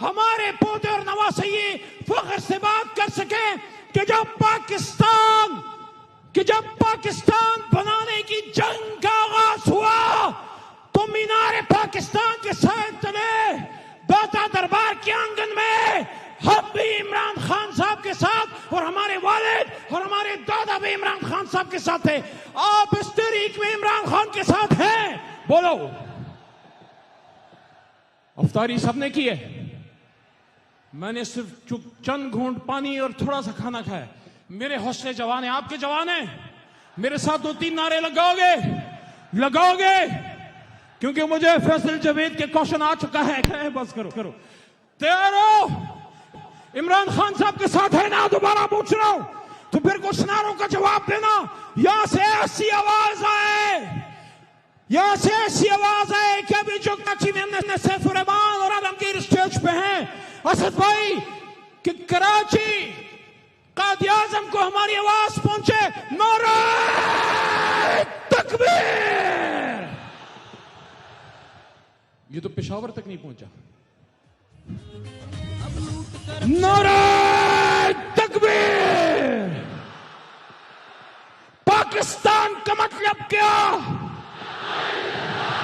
हमारे पोते और नवासे ये फख्र से बात कर सके कि जब पाकिस्तान बनाने की जंग का आगाज हुआ तो मीनार पाकिस्तान के साए तले दाता दरबार के आंगन में हम भी इमरान खान साहब के साथ और हमारे वालिद और हमारे दादा भी इमरान खान साहब के साथ थे। आप इस तहरीक में इमरान खान के साथ हैं? बोलो। अफ्तारी सबने की है, मैंने सिर्फ चंद घूंट पानी और थोड़ा सा खाना खाया। मेरे हौसले जवान है, आपके जवान हैं। मेरे साथ 2-3 नारे लगाओगे क्योंकि मुझे फैसल जवेद के क्वेश्चन आ चुका है। बस करो। तैयार हो? इमरान खान साहब के साथ है ना? दोबारा पूछ रहा हूं तो फिर कुछ नारों का जवाब देना। यहां से ऐसी आवाज आए कि अभी जो सैफ रहमान और आलमगीर स्टेज पे हैं, असद भाई, कि कराची कायद आज़म को हमारी आवाज पहुंचे। नारे तकबीर। ये तो पेशावर तक नहीं पहुंचा। नारे तकबीर। पाकिस्तान का मतलब क्या?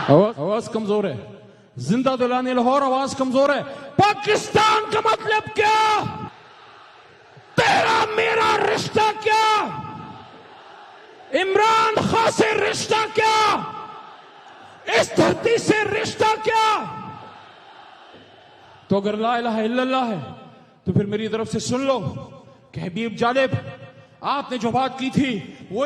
आवाज कमजोर है। जिंदा दिलाने लाहौर, आवाज कमजोर है। पाकिस्तान का मतलब क्या? तेरा मेरा रिश्ता क्या? इमरान खान से रिश्ता क्या? इस धरती से रिश्ता क्या? तो अगर ला इलाहा इल्लल्लाह है तो फिर मेरी तरफ से सुन लो कि हबीब जालिब, आपने जो बात की थी वो